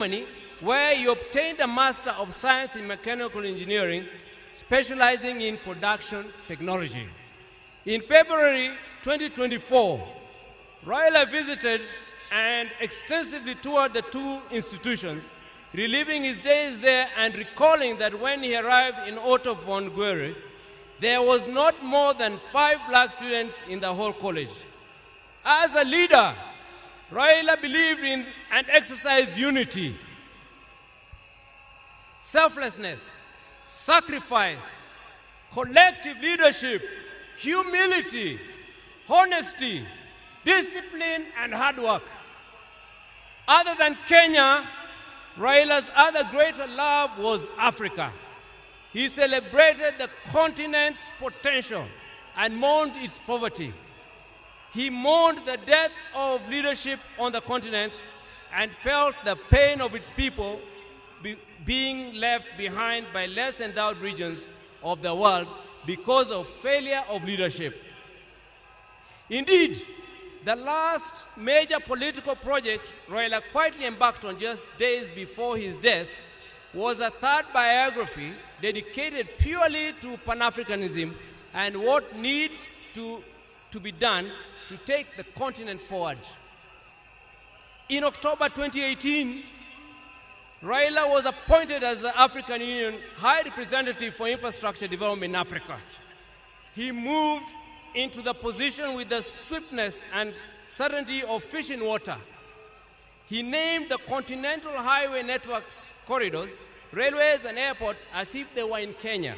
Germany, where he obtained a Master of Science in Mechanical Engineering, specializing in production technology. In February 2024, Raila visited and extensively toured the two institutions, reliving his days there and recalling that when he arrived in Otto von Guericke, there was not more than 5 black students in the whole college. As a leader, Raila believed in and exercised unity, selflessness, sacrifice, collective leadership, humility, honesty, discipline, and hard work. Other than Kenya, Raila's other greater love was Africa. He celebrated the continent's potential and mourned its poverty. He mourned the death of leadership on the continent and felt the pain of its people being left behind by less endowed regions of the world because of failure of leadership. Indeed, the last major political project Raila quietly embarked on just days before his death was a third biography dedicated purely to Pan-Africanism and what needs to be done to take the continent forward. In October 2018, Raila was appointed as the African Union High Representative for Infrastructure Development in Africa. He moved into the position with the swiftness and certainty of fish in water. He named the continental highway networks corridors, railways, and airports as if they were in Kenya.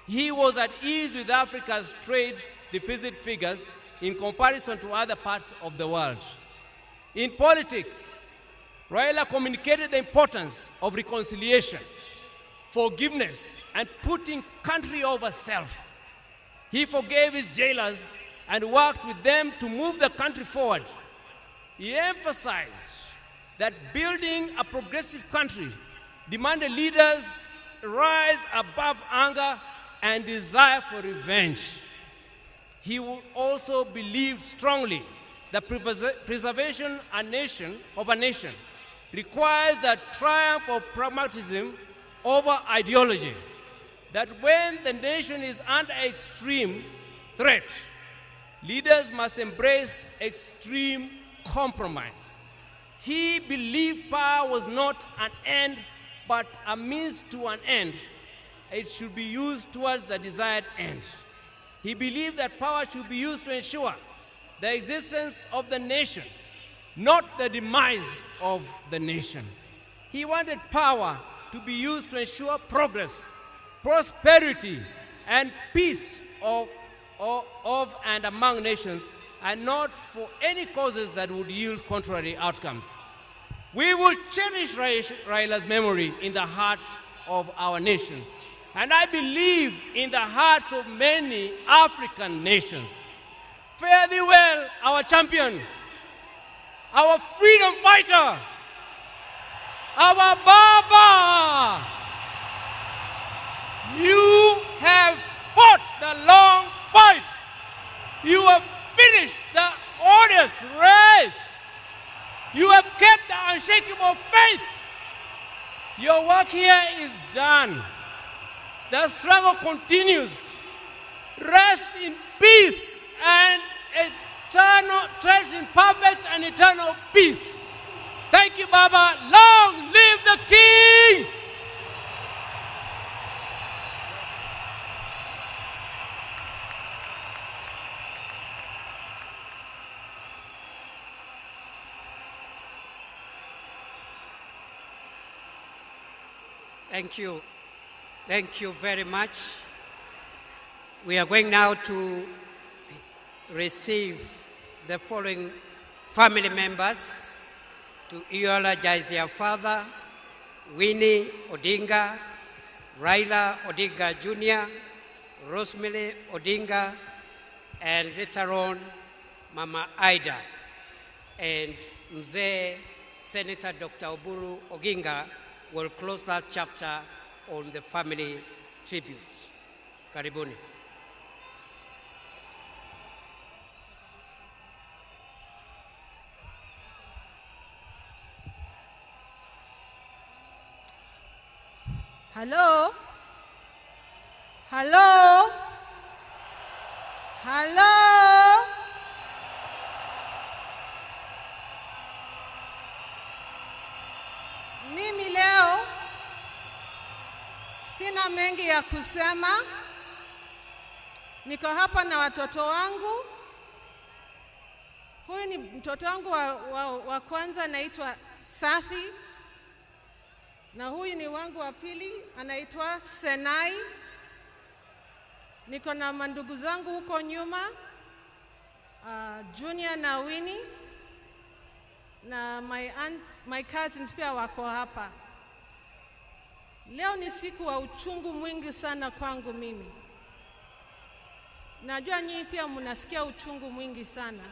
He was at ease with Africa's trade deficit figures in comparison to other parts of the world. In politics, Raila communicated the importance of reconciliation, forgiveness, and putting country over self. He forgave his jailers and worked with them to move the country forward. He emphasized that building a progressive country demanded leaders rise above anger and desire for revenge. He also believed strongly that preservation of a nation requires the triumph of pragmatism over ideology, that when the nation is under extreme threat, leaders must embrace extreme compromise. He believed power was not an end, but a means to an end. It should be used towards the desired end. He believed that power should be used to ensure the existence of the nation, not the demise of the nation. He wanted power to be used to ensure progress, prosperity, and peace of and among nations, and not for any causes that would yield contrary outcomes. We will cherish Raila's memory in the heart of our nation, and I believe in the hearts of many African nations. Fare thee well, our champion, our freedom fighter, our Baba. You have fought the long fight. You have finished the odious race. You have kept the unshakable faith. Your work here is done. The struggle continues. Rest in peace and rest in perfect and eternal peace. Thank you, Baba. Long live the King! Thank you. Thank you very much. We are going now to receive the following family members to eulogize their father, Winnie Odinga, Raila Odinga Jr., Rosemary Odinga, and later on, Mama Ida, and Mzee Senator Dr. Oburu Oginga will close that chapter on the family tributes. Karibuni. Hello? Hello? Hello? Mimi leo sina mengi ya kusema. Niko hapa na watoto wangu. Huyu ni mtoto wangu wa kwanza, anaitwa Safi. Na huyu ni wangu wa pili, anaitwa Senai. Niko na mandugu zangu huko nyuma, Junior na Winnie. Na my cousins pia wako hapa. Leo ni siku wa uchungu mwingi sana kwangu mimi. Najua nyinyi pia mnasikia uchungu mwingi sana.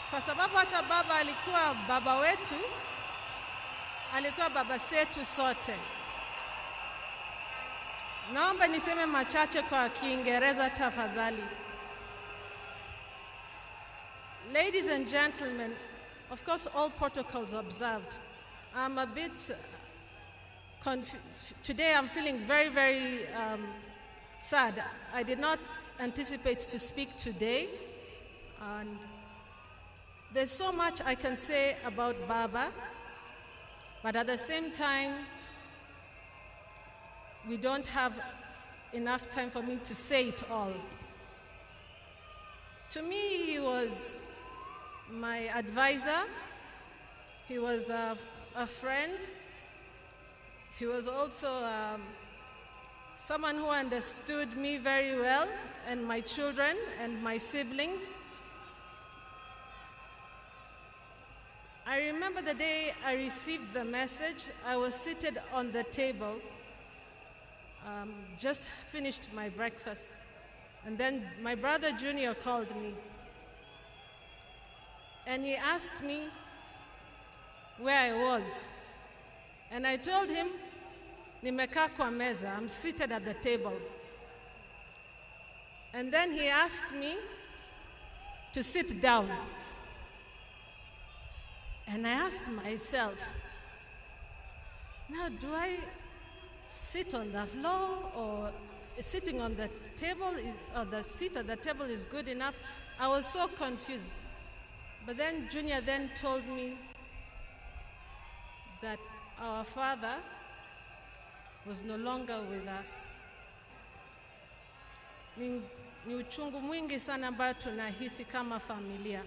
Kwa sababu hata baba alikuwa baba wetu, alikuwa baba zetu sote. Naomba niseme machache kwa Kiingereza tafadhali. Ladies and gentlemen, of course all protocols observed. I'm a bit today I'm feeling very, very sad. I did not anticipate to speak today. And there's so much I can say about Baba, but at the same time, we don't have enough time for me to say it all. To me, he was my advisor. He was a friend. He was also someone who understood me very well, and my children and my siblings. I remember the day I received the message. I was seated on the table, just finished my breakfast. And then my brother Junior called me. And he asked me where I was. And I told him, nimekaa kwa meza, I'm seated at the table. And then he asked me to sit down. And I asked myself, now do I sit on the floor, or sitting on the table, or the seat at the table is good enough? I was so confused. But then Junior then told me that our father was no longer with us. Ni uchungu mwingi sana ambao tunahisi kama familia.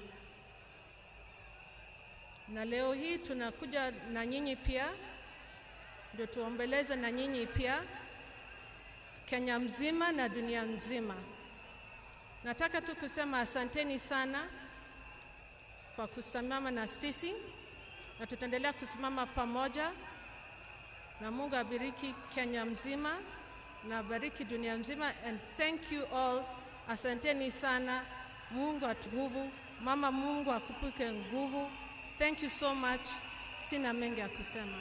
Na leo hii tunakuja na nyinyi pia, ndio tuombeleze na nyinyi pia, Kenya mzima na dunia nzima. Nataka tu kusema asanteni sana kwa kusimama na sisi, na tutaendelea kusimama pamoja, na Mungu abariki Kenya mzima na abariki dunia mzima. And thank you all. Asanteni sana. Mungu atuguvu. Mama, Mungu akupuke nguvu. Thank you so much. Sina mengi ya kusema.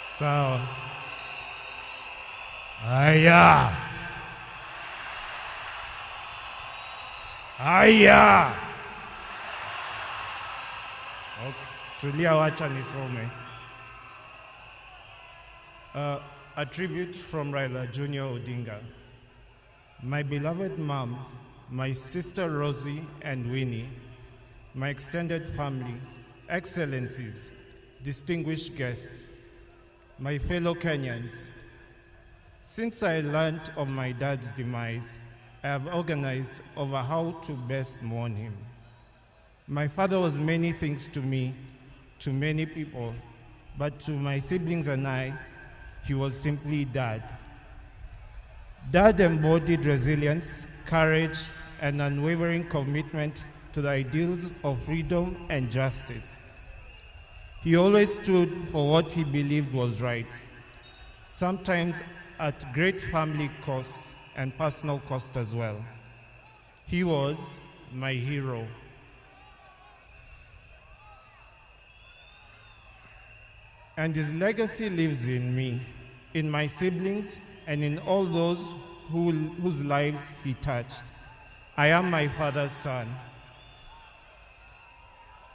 Sawa. Haya. Haya. Okay. Tulia, wacha nisome. A tribute from Raila Junior Odinga. My beloved mom, my sister Rosie and Winnie, my extended family, excellencies, distinguished guests, My fellow Kenyans, since I learned of my dad's demise, I have organized over how to best mourn him. My father was many things to me, to many people, but to my siblings and I, he was simply Dad. Dad embodied resilience, courage, and unwavering commitment to the ideals of freedom and justice. He always stood for what he believed was right, sometimes at great family cost and personal cost as well. He was my hero. And his legacy lives in me, in my siblings, and in all those whose lives he touched. I am my father's son.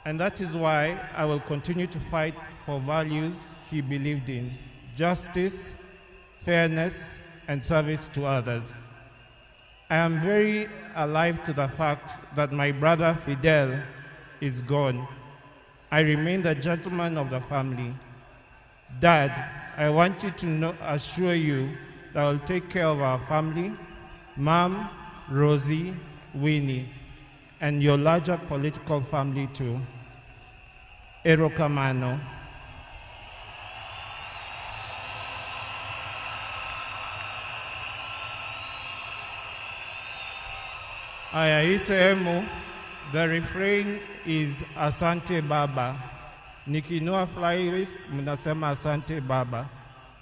And that is why I will continue to fight for values he believed in: justice, fairness, and service to others. I am very alive to the fact that my brother Fidel is gone. I remain the gentleman of the family. Dad, I want you to assure you that I will take care of our family, Mom, Rosie, Winnie, and your larger political family too. Erokamano. Aya, hii sehemu, the refrain is Asante Baba. Nikinua flyweights, mnasema Asante Baba.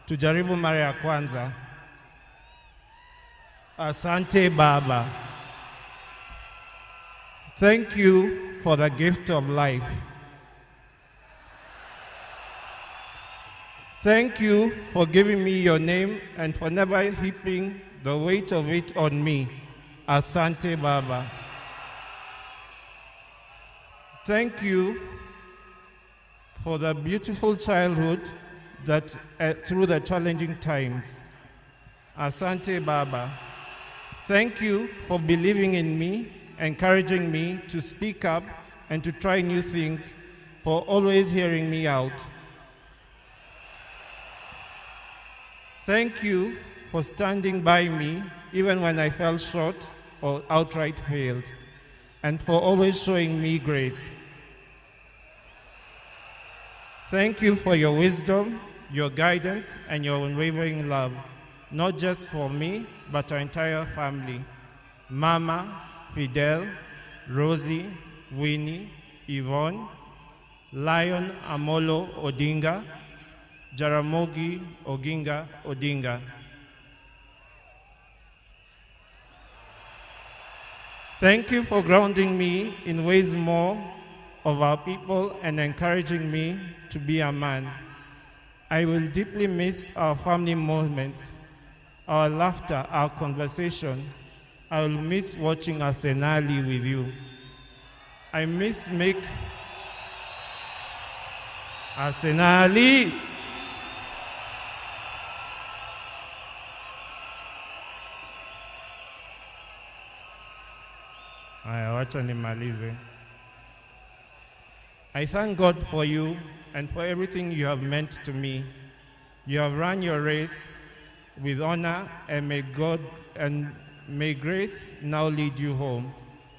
Tujaribu mara ya kwanza. Asante Baba. Thank you for the gift of life. Thank you for giving me your name and for never heaping the weight of it on me. Asante Baba. Thank you for the beautiful childhood that through the challenging times. Asante Baba. Thank you for believing in me, encouraging me to speak up and to try new things, for always hearing me out. Thank you for standing by me even when I fell short or outright failed, and for always showing me grace. Thank you for your wisdom, your guidance, and your unwavering love, not just for me, but our entire family. Mama, Fidel, Rosie, Winnie, Yvonne, Lion Amolo Odinga, Jaramogi Oginga Odinga. Thank you for grounding me in ways more of our people and encouraging me to be a man. I will deeply miss our family moments, our laughter, our conversation. I will miss watching Arsenali with you. I miss make Arsenali. Aya, wacha nimalize. I thank God for you and for everything you have meant to me. You have run your race with honor, and may grace now lead you home.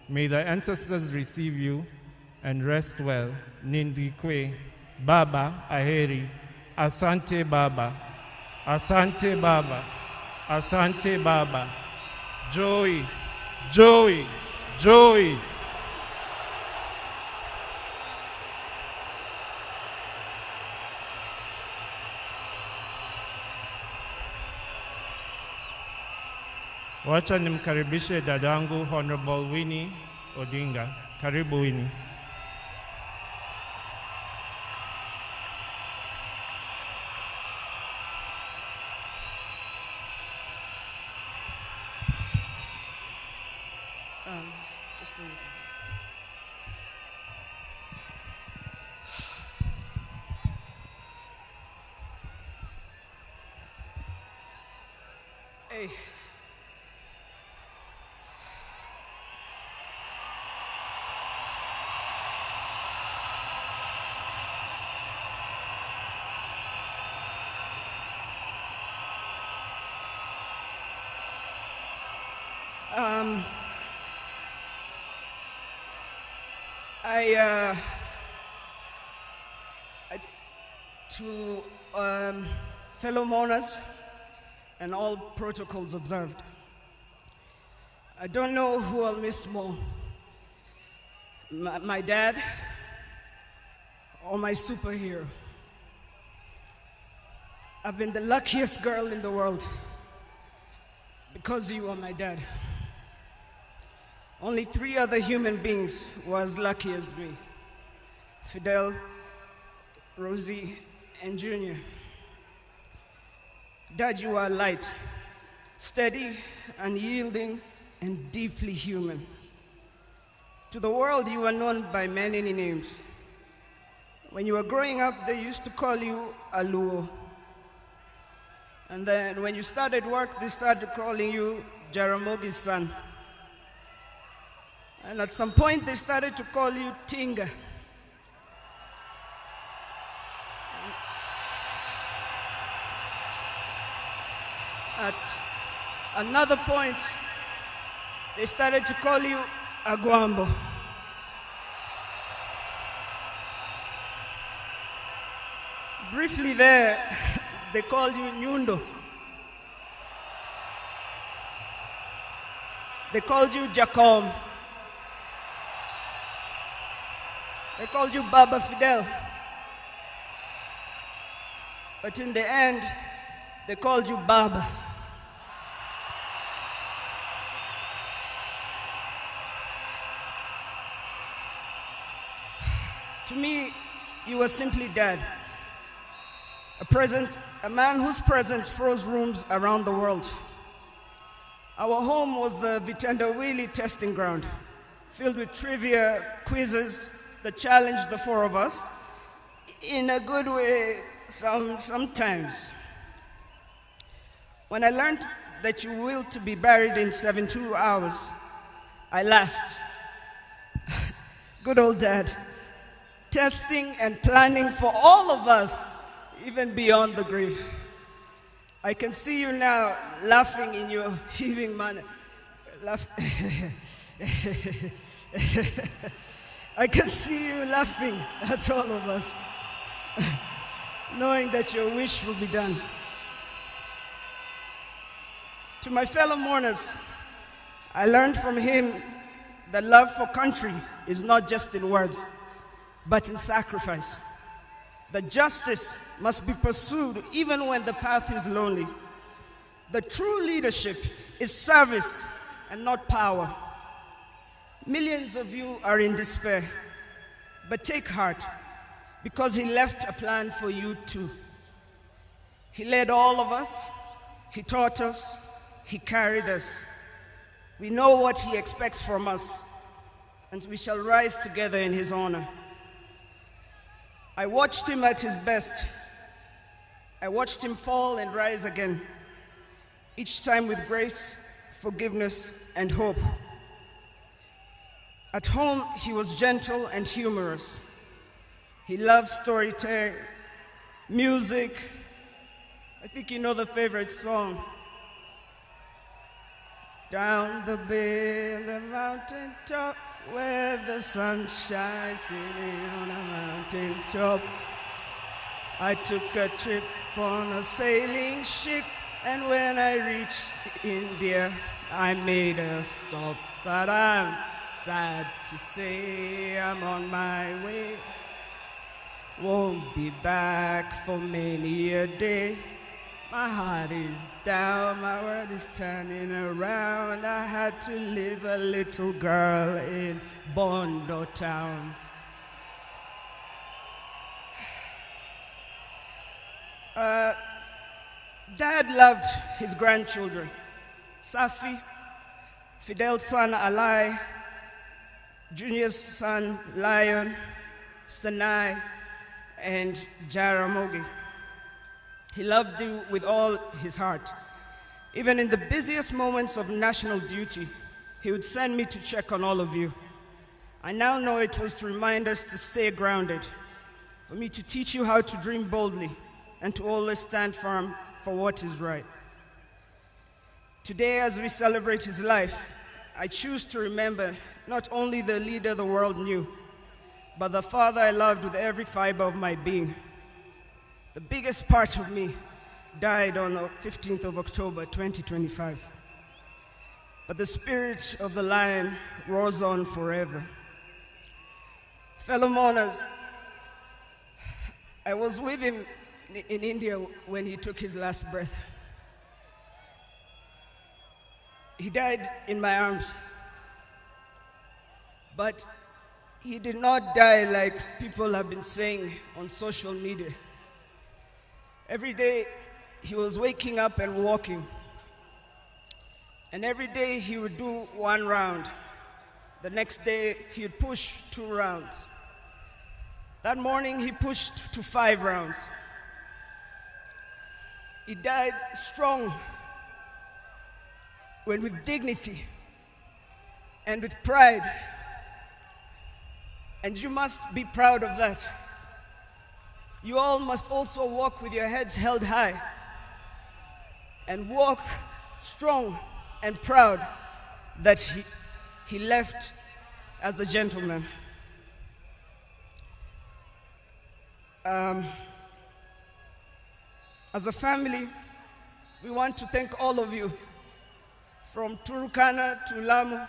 May the ancestors receive you and rest well. Nindikwe, Baba Aheri, Asante Baba, Asante Baba, Asante Baba, Joey, Joey, Joey. Wacha nimkaribishe dadangu Honorable Winnie Odinga. Karibu Winnie. Hey. To fellow mourners and all protocols observed, I don't know who I'll miss more, my dad or my superhero. I've been the luckiest girl in the world because you are my dad. Only 3 other human beings were as lucky as me: Fidel, Rosie, and Junior. Dad, you are light, steady, unyielding, and deeply human. To the world, you are known by many names. When you were growing up, they used to call you Aluo. And then when you started work, they started calling you Jaramogi's son. And at some point, they started to call you Tinga. At another point, they started to call you Aguambo. Briefly there, they called you Nyundo. They called you Jacom. They called you Baba Fidel. But in the end, they called you Baba. To me, you were simply Dad. A man whose presence froze rooms around the world. Our home was the Vitendawili testing ground, filled with trivia, quizzes that challenged the 4 of us, in a good way sometimes. When I learned that you willed to be buried in 72 hours, I laughed. Good old Dad, testing and planning for all of us, even beyond the grave. I can see you now laughing in your heaving manner. I can see you laughing at all of us, knowing that your wish will be done. To my fellow mourners, I learned from him that love for country is not just in words, but in sacrifice. That justice must be pursued even when the path is lonely. The true leadership is service and not power. Millions of you are in despair, but take heart, because he left a plan for you too. He led all of us, he taught us, he carried us. We know what he expects from us, and we shall rise together in his honor. I watched him at his best. I watched him fall and rise again, each time with grace, forgiveness, and hope. At home, he was gentle and humorous. He loved storytelling, music. I think you know the favorite song. Down the bay, the mountain top, where the sun shines on a mountain top. I took a trip on a sailing ship, and when I reached India, I made a stop. But I'm sad to say I'm on my way. Won't be back for many a day. My heart is down, my world is turning around. I had to leave a little girl in Bondo town. Dad loved his grandchildren. Safi, Fidel's son Alai, Junior's son Lion, Sanai, and Jaramogi. He loved you with all his heart. Even in the busiest moments of national duty, he would send me to check on all of you. I now know it was to remind us to stay grounded, for me to teach you how to dream boldly, and to always stand firm for what is right. Today, as we celebrate his life, I choose to remember not only the leader the world knew, but the father I loved with every fiber of my being. The biggest part of me died on the 15th of October, 2025. But the spirit of the lion roars on forever. Fellow mourners, I was with him in India when he took his last breath. He died in my arms. But he did not die like people have been saying on social media. Every day he was waking up and walking. And every day he would do 1 round. The next day he would push 2 rounds. That morning he pushed to 5 rounds. He died strong, when with dignity and with pride. And you must be proud of that. You all must also walk with your heads held high and walk strong and proud that he left as a gentleman. As a family, we want to thank all of you, from Turkana to Lamu,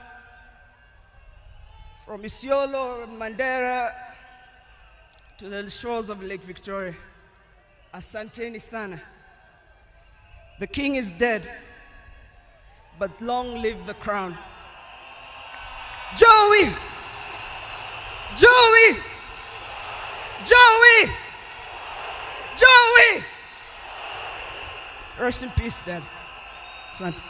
from Isiolo, Mandera, to the shores of Lake Victoria. Asanteni sana. The king is dead, but long live the crown. Joey! Joey! Joey! Joey! Rest in peace, Dad. Asante.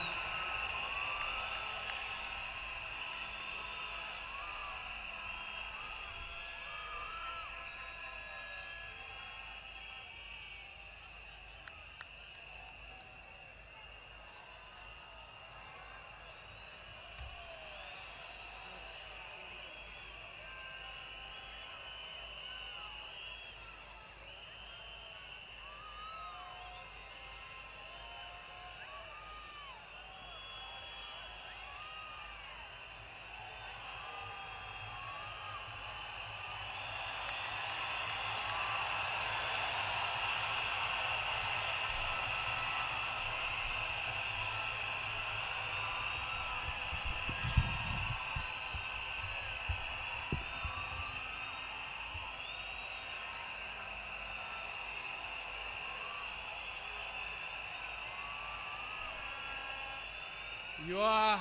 Your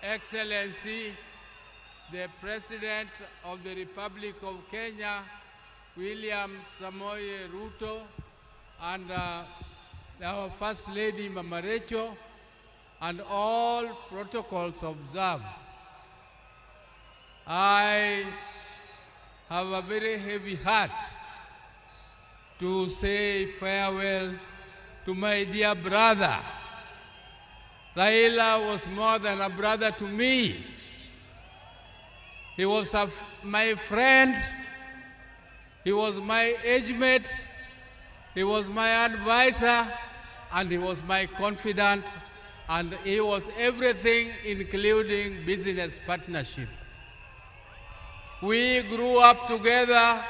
Excellency, the President of the Republic of Kenya, William Samoei Ruto, and our First Lady Mama Rachel, and all protocols observed. I have a very heavy heart to say farewell to my dear brother. Raila was more than a brother to me. He was my friend, he was my age mate, he was my advisor, and he was my confidant, and he was everything, including business partnership. We grew up together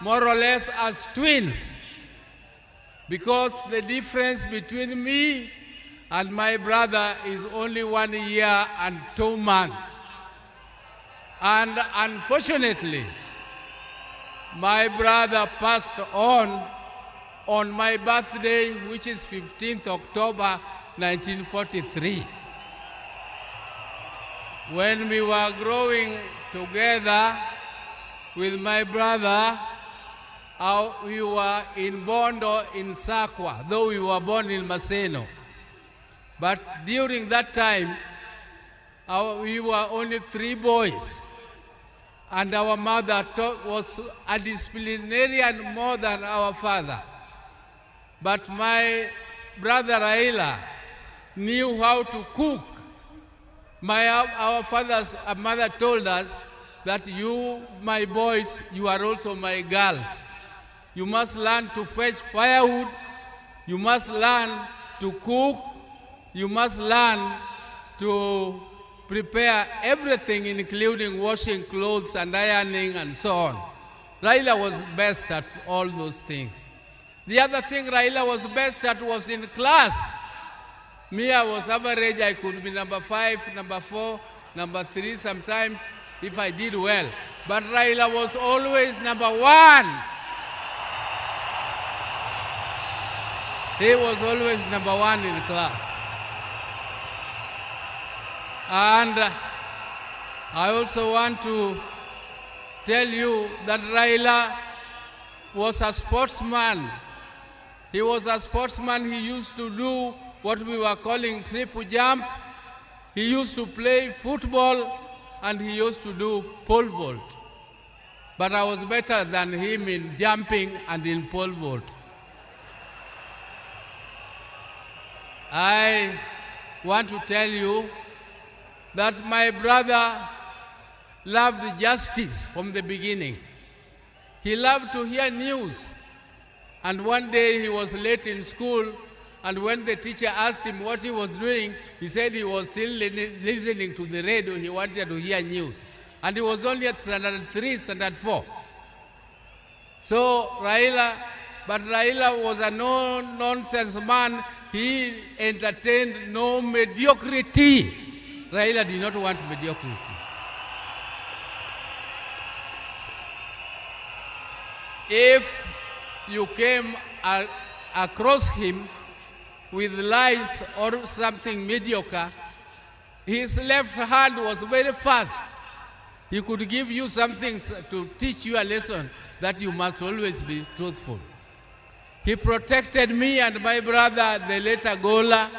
more or less as twins, because the difference between me and my brother is only 1 year and 2 months. And unfortunately, my brother passed on my birthday, which is 15th October 1943. When we were growing together with my brother, we were in Bondo in Sakwa, though we were born in Maseno. But during that time, we were only 3 boys. And our mother was a disciplinarian more than our father. But my brother Raila knew how to cook. Our father's mother told us that you, my boys, you are also my girls. You must learn to fetch firewood. You must learn to cook. You must learn to prepare everything, including washing clothes and ironing and so on. Raila was best at all those things. The other thing Raila was best at was in class. Me, I was average. I could be number 5, number 4, number 3 sometimes if I did well. But Raila was always number 1. He was always number 1 in class. And I also want to tell you that Raila was a sportsman. He was a sportsman. He used to do what we were calling triple jump. He used to play football, and he used to do pole vault. But I was better than him in jumping and in pole vault. I want to tell you that my brother loved justice from the beginning. He loved to hear news. And one day he was late in school, and when the teacher asked him what he was doing, he said he was still listening to the radio. He wanted to hear news. And he was only at standard 3, standard 4. So Raila was a no-nonsense man. He entertained no mediocrity. Raila did not want mediocrity. If you came across him with lies or something mediocre, his left hand was very fast. He could give you something to teach you a lesson that you must always be truthful. He protected me and my brother, the later Gola,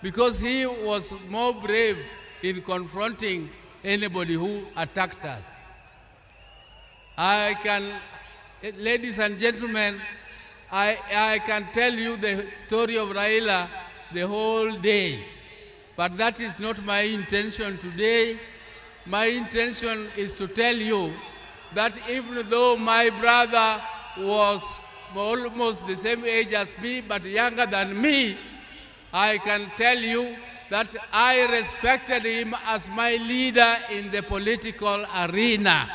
because he was more brave in confronting anybody who attacked us. Ladies and gentlemen, I can tell you the story of Raila the whole day, but that is not my intention today. My intention is to tell you that even though my brother was almost the same age as me, but younger than me, I can tell you that I respected him as my leader in the political arena.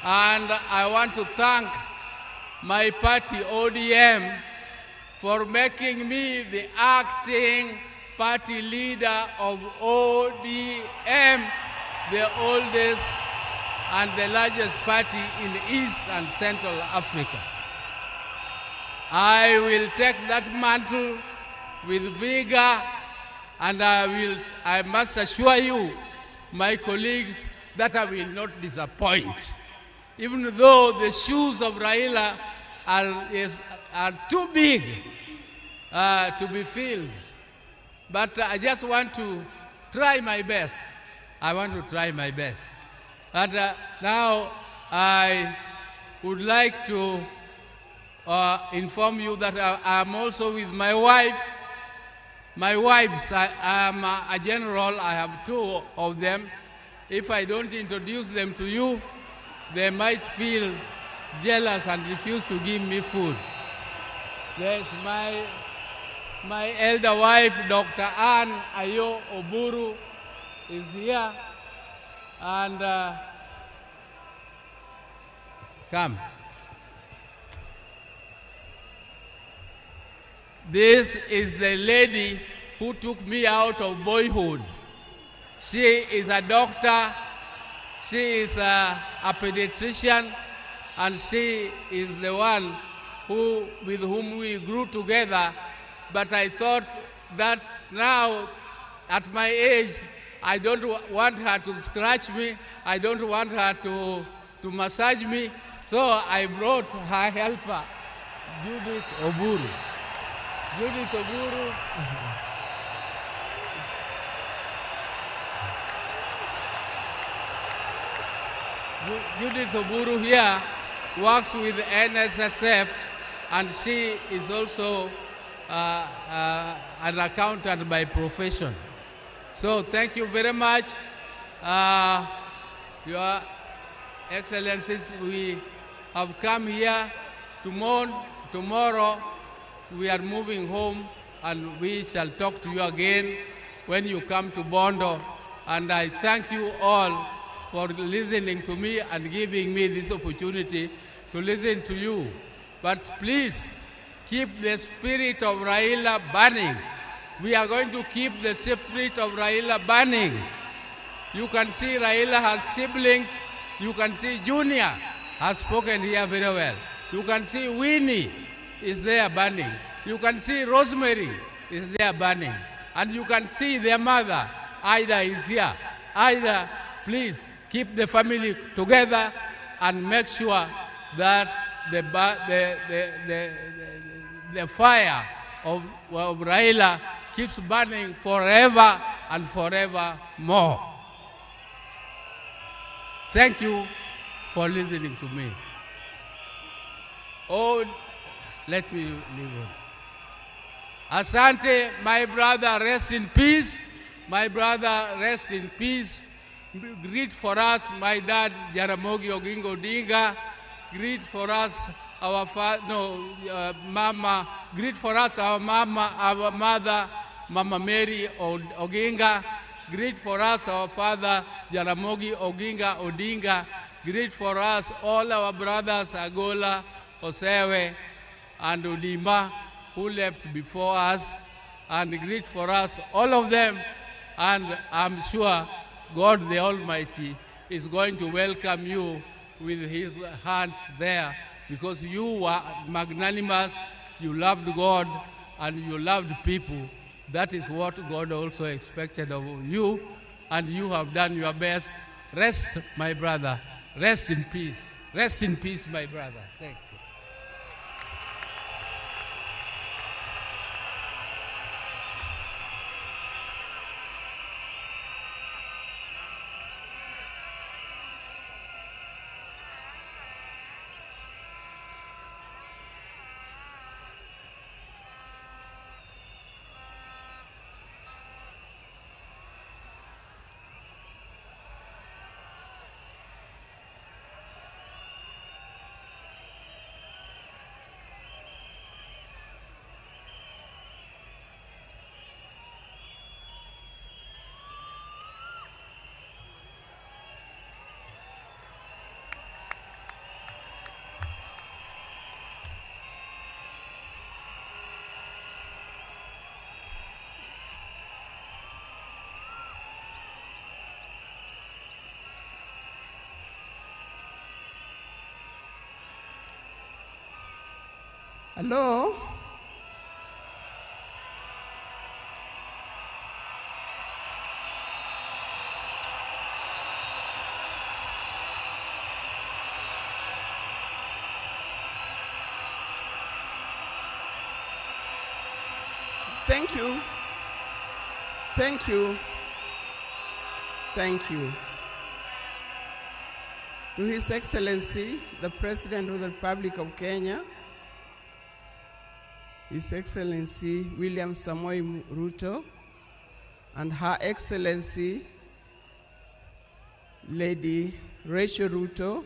And I want to thank my party, ODM, for making me the acting party leader of ODM, the oldest and the largest party in East and Central Africa. I will take that mantle with vigor, and I must assure you, my colleagues, that I will not disappoint. Even though the shoes of Raila are too big to be filled. But I just want to try my best. I want to try my best. And now I would like to inform you that I'm also with my wife. My wives, I am a general. I have 2 of them. If I don't introduce them to you, they might feel jealous and refuse to give me food. There's my elder wife, Dr. Ann Ayo Oburu, is here. And come. This is the lady who took me out of boyhood. She is a doctor. She is a pediatrician, and she is the one with whom we grew together. But I thought that now, at my age, I don't want her to scratch me. I don't want her to massage me. So I brought her helper, Judith Oburu. Judith Oburu. Judith Oburu here works with NSSF, and she is also an accountant by profession. So thank you very much. Your Excellencies, we have come here tomorrow we are moving home, and we shall talk to you again when you come to Bondo. And I thank you all for listening to me and giving me this opportunity to listen to you. But please, keep the spirit of Raila burning. We are going to keep the spirit of Raila burning. You can see Raila has siblings. You can see Junior has spoken here very well. You can see Winnie is there burning. You can see Rosemary is there burning. And you can see their mother, Ida, is here. Ida, please keep the family together and make sure that the fire of Raila keeps burning forever and forever more. Thank you for listening to me. Oh, let me leave on. Asante, my brother, rest in peace. My brother, rest in peace. Greet for us, my dad, Jaramogi Oginga Odinga. Greet for us, our mama. Greet for us, our mama, our mother, Mama Mary Oginga. Greet for us, our father, Jaramogi Oginga Odinga. Greet for us, all our brothers, Agola, Osewe, and Odima, who left before us. And greet for us, all of them. And I'm sure God the Almighty is going to welcome you with his hands there, because you were magnanimous, you loved God, and you loved people. That is what God also expected of you, and you have done your best. Rest, my brother. Rest in peace. Rest in peace, my brother. Thank you. Hello? Thank you. Thank you. Thank you. To His Excellency, the President of the Republic of Kenya, His Excellency William Samoei Ruto, and Her Excellency Lady Rachel Ruto,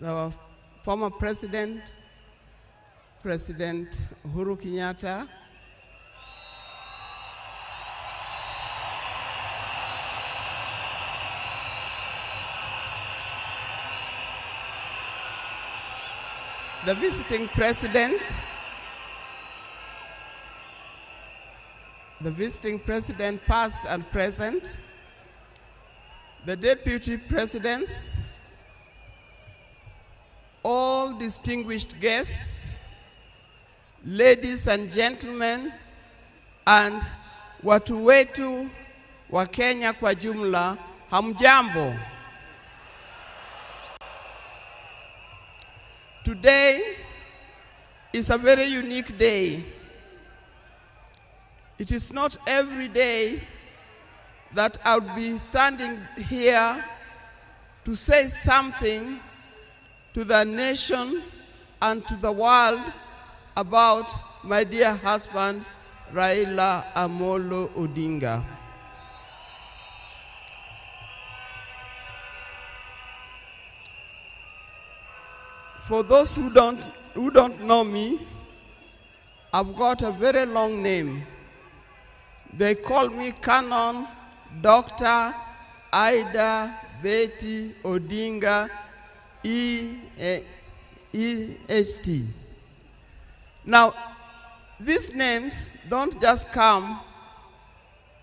the former President, President Uhuru Kenyatta, the visiting President, past and present, the Deputy Presidents, all distinguished guests, ladies and gentlemen, and watu wetu wa Kenya kwa jumla, hamjambo. Today is a very unique day. It is not every day that I would be standing here to say something to the nation and to the world about my dear husband, Raila Amolo Odinga. For those who don't know me, I've got a very long name. They call me Canon Dr. Ida Betty Odinga EST. Now, these names don't just come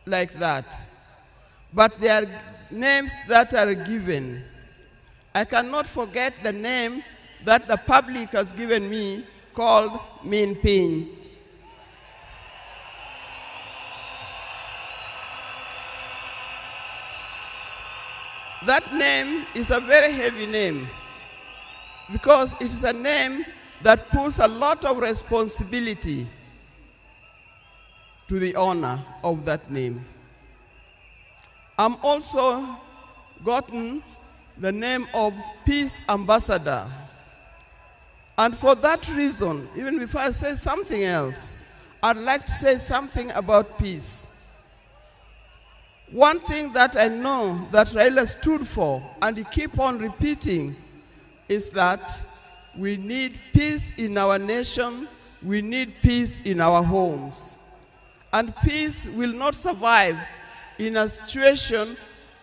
like that, but they are names that are given. I cannot forget the name that the public has given me called Min Pin. That name is a very heavy name because it is a name that puts a lot of responsibility to the owner of that name. I'm also gotten the name of Peace Ambassador. And for that reason, even before I say something else, I'd like to say something about peace. One thing that I know that Raila stood for, and he keep on repeating, is that we need peace in our nation, we need peace in our homes. And peace will not survive in a situation,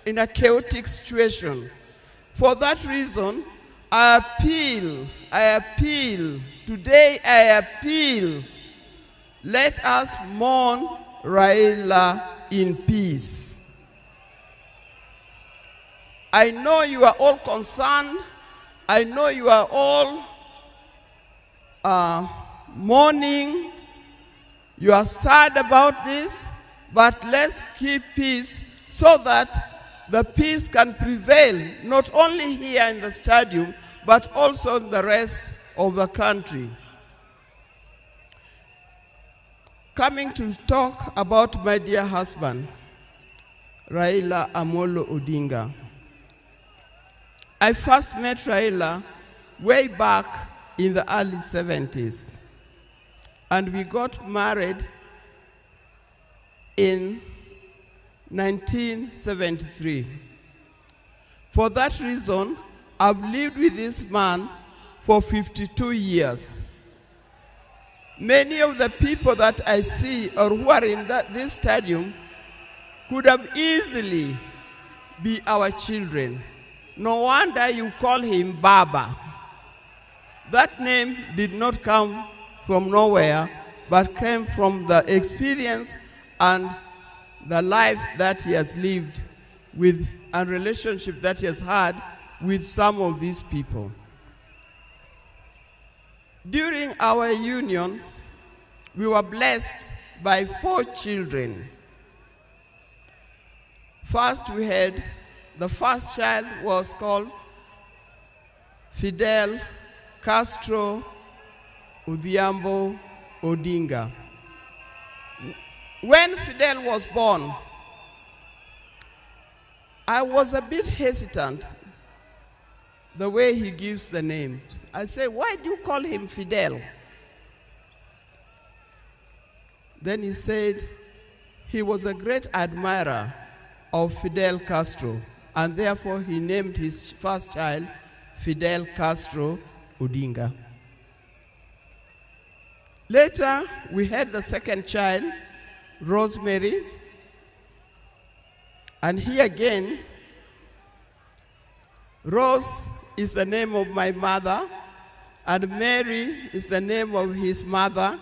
in a chaotic situation. For that reason, I appeal, today I appeal, let us mourn Raila in peace. I know you are all concerned, I know you are all mourning, you are sad about this, but let's keep peace so that the peace can prevail, not only here in the stadium, but also in the rest of the country. Coming to talk about my dear husband, Raila Amolo Odinga. I first met Raila way back in the early 70s, and we got married in 1973. For that reason, I've lived with this man for 52 years. Many of the people that I see or who are in this stadium could have easily be our children. No wonder you call him Baba. That name did not come from nowhere, but came from the experience and the life that he has lived with and relationship that he has had with some of these people. During our union, we were blessed by 4 children. First, we had the first child was called Fidel Castro Odhiambo Odinga. When Fidel was born, I was a bit hesitant the way he gives the name. I said, why do you call him Fidel? Then he said he was a great admirer of Fidel Castro, and therefore he named his first child Fidel Castro Odinga. Later, we had the second child, Rosemary, and here again, Rose is the name of my mother, and Mary is the name of his mother.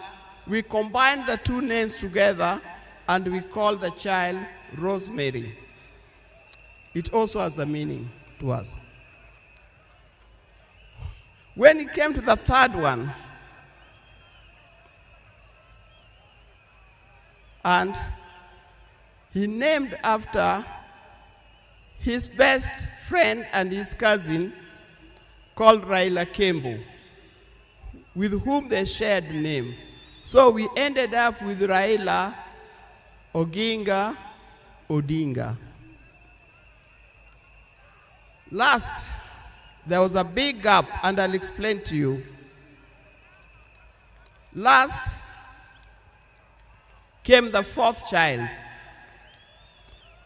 We combined the 2 names together, and we call the child Rosemary. It also has a meaning to us. When it came to the third one, and he named after his best friend and his cousin called Raila Kembo, with whom they shared the name. So we ended up with Raila Oginga Odinga. Last, there was a big gap, and I'll explain to you. Last came the 4th child.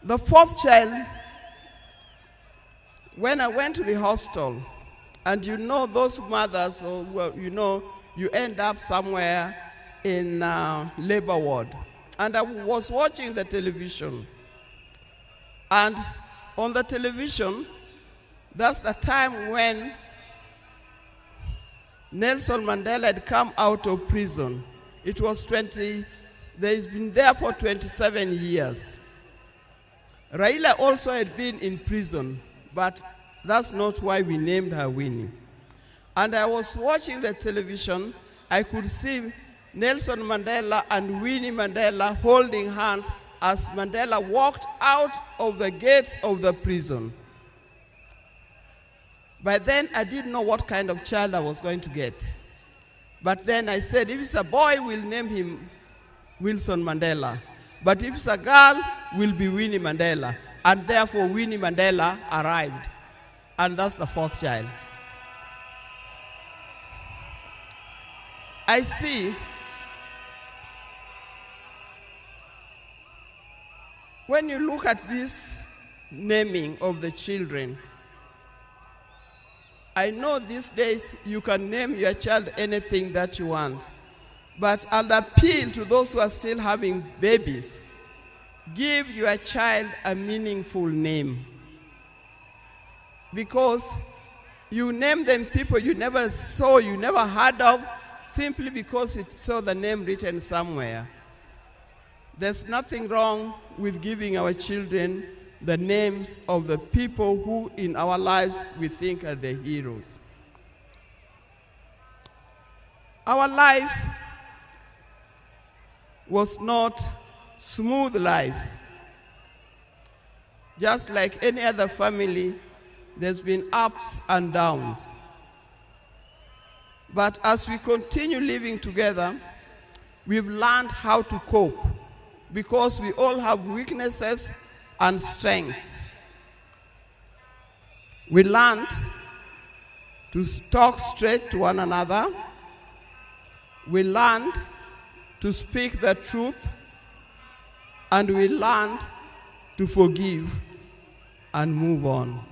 The 4th child, when I went to the hospital, and you know those mothers, or well, you know, you end up somewhere in labor ward. And I was watching the television. And on the television, that's the time when Nelson Mandela had come out of prison. It was he's been there for 27 years. Raila also had been in prison, but that's not why we named her Winnie. And I was watching the television, I could see Nelson Mandela and Winnie Mandela holding hands as Mandela walked out of the gates of the prison. By then, I didn't know what kind of child I was going to get. But then I said, if it's a boy, we'll name him Wilson Mandela. But if it's a girl, will be Winnie Mandela. And therefore, Winnie Mandela arrived. And that's the fourth child. I see when you look at this naming of the children, I know these days you can name your child anything that you want. But I'll appeal to those who are still having babies. Give your child a meaningful name. Because you name them people you never saw, you never heard of, simply because it saw the name written somewhere. There's nothing wrong with giving our children the names of the people who in our lives we think are the heroes. Our life was not smooth life. Just like any other family, there's been ups and downs. But as we continue living together, we've learned how to cope because we all have weaknesses and strengths. We learned to talk straight to one another. We learned to speak the truth, and we learned to forgive and move on.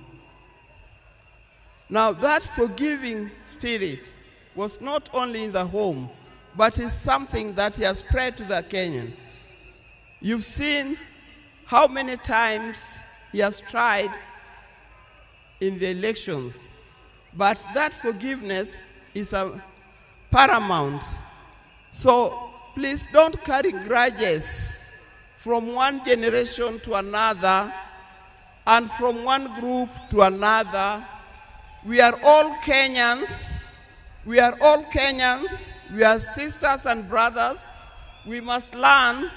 Now that forgiving spirit was not only in the home, but is something that has spread to the Kenyan. You've seen how many times he has tried in the elections, but that forgiveness is paramount. So please don't carry grudges from one generation to another and from one group to another. We are all Kenyans. We are all Kenyans. We are sisters and brothers. We must learn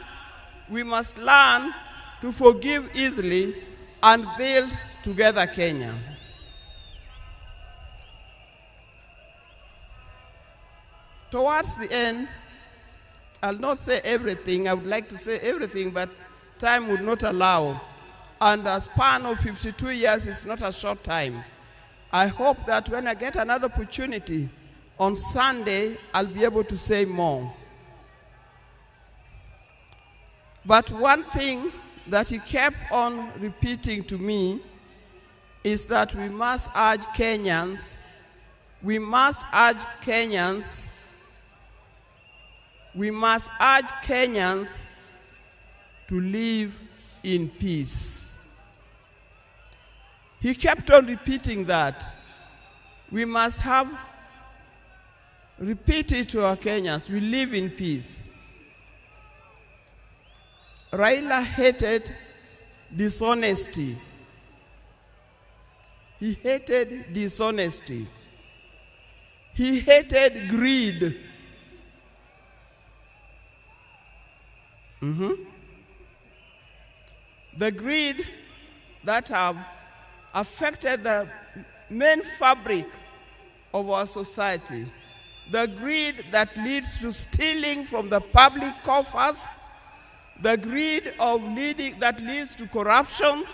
to forgive easily and build together Kenya. Towards the end, I'll not say everything. I would like to say everything, but time would not allow. And a span of 52 years is not a short time. I hope that when I get another opportunity, on Sunday, I'll be able to say more. But one thing that he kept on repeating to me is that we must urge Kenyans to live in peace. He kept on repeating that. We must repeat it to our Kenyans. We live in peace. Raila hated dishonesty. He hated dishonesty. He hated greed. The greed that have affected the main fabric of our society. The greed that leads to stealing from the public coffers. The greed that leads to corruptions.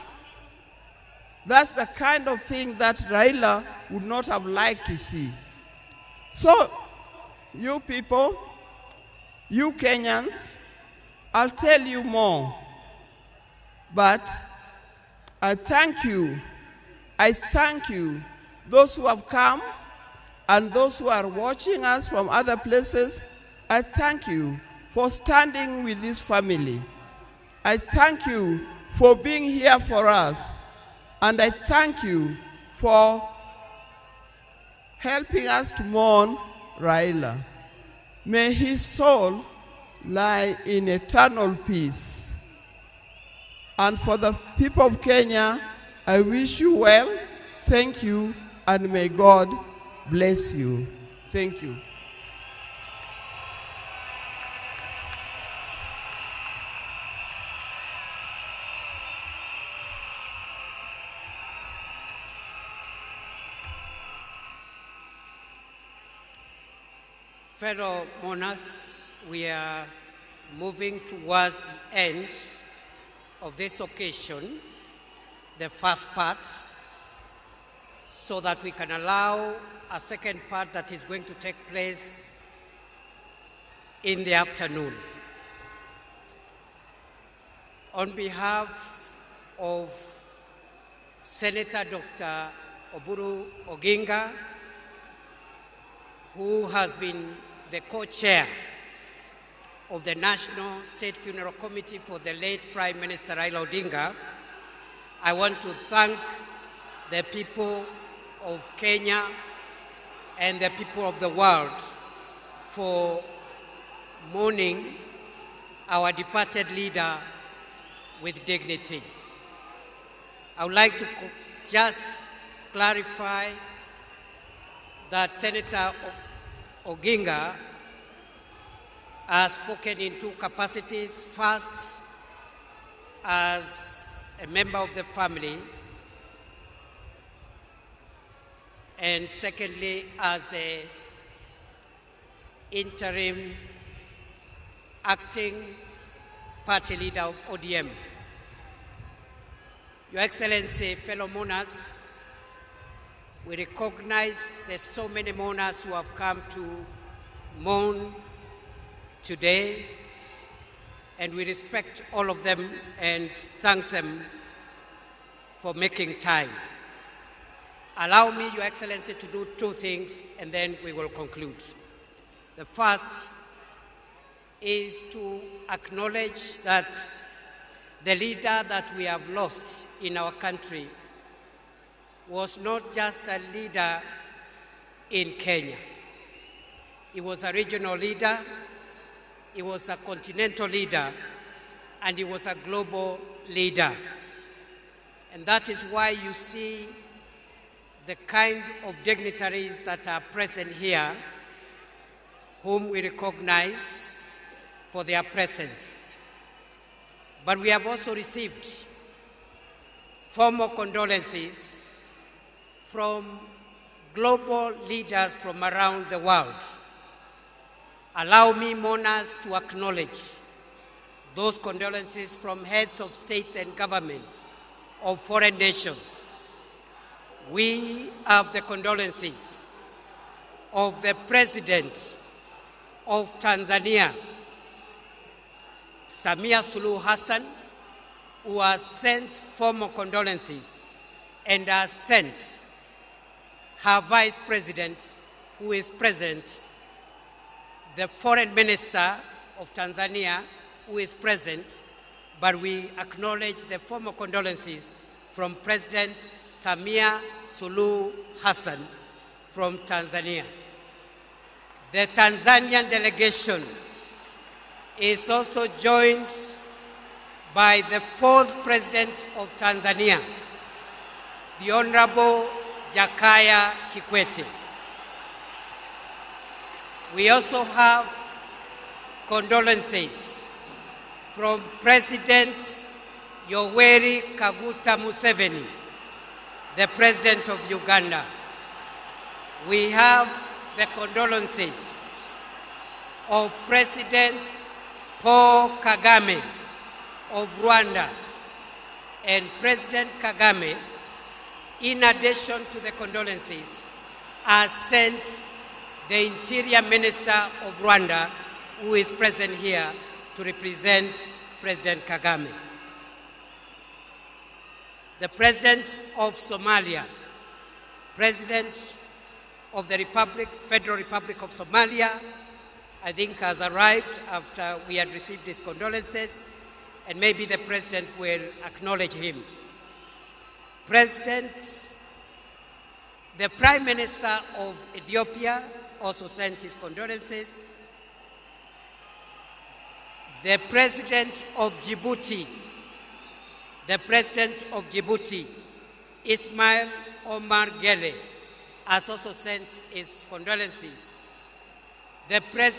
That's the kind of thing that Raila would not have liked to see. So, you people, you Kenyans, I'll tell you more. But I thank you. I thank you, those who have come and those who are watching us from other places. I thank you for standing with this family. I thank you for being here for us. And I thank you for helping us to mourn Raila. May his soul lie in eternal peace. And for the people of Kenya, I wish you well, thank you, and may God bless you. Thank you. Fellow mourners, we are moving towards the end of this occasion, the first part, so that we can allow a second part that is going to take place in the afternoon. On behalf of Senator Dr. Oburu Oginga, who has been the co-chair of the National State Funeral Committee for the late Prime Minister Raila Odinga, I want to thank the people of Kenya and the people of the world for mourning our departed leader with dignity. I would like to just clarify that Senator Oginga has spoken in two capacities. First, as a member of the family, and secondly, as the interim acting party leader of ODM. Your Excellency, fellow mourners, we recognize there's so many mourners who have come to mourn today, and we respect all of them and thank them for making time. Allow me, Your Excellency, to do two things, and then we will conclude. The first is to acknowledge that the leader that we have lost in our country was not just a leader in Kenya. He was a regional leader, he was a continental leader, and he was a global leader. And that is why you see the kind of dignitaries that are present here, whom we recognize for their presence. But we have also received formal condolences from global leaders from around the world. Allow me, mourners, to acknowledge those condolences from heads of state and government of foreign nations. We have the condolences of the President of Tanzania, Samia Suluhu Hassan, who has sent formal condolences and has sent her Vice President, who is present, the Foreign Minister of Tanzania, who is present, but we acknowledge the formal condolences from President Samia Suluhu Hassan from Tanzania. The Tanzanian delegation is also joined by the fourth President of Tanzania, the Honorable Jakaya Kikwete. We also have condolences from President Yoweri Kaguta Museveni, the President of Uganda. We have the condolences of President Paul Kagame of Rwanda. And President Kagame, in addition to the condolences, has sent the Interior Minister of Rwanda, who is present here to represent President Kagame. The President of Somalia, President of the Federal Republic of Somalia, I think, has arrived after we had received his condolences, and maybe the President will acknowledge him. President, the Prime Minister of Ethiopia also sent his condolences. The President of Djibouti, Ismail Omar Gele, has also sent his condolences. The President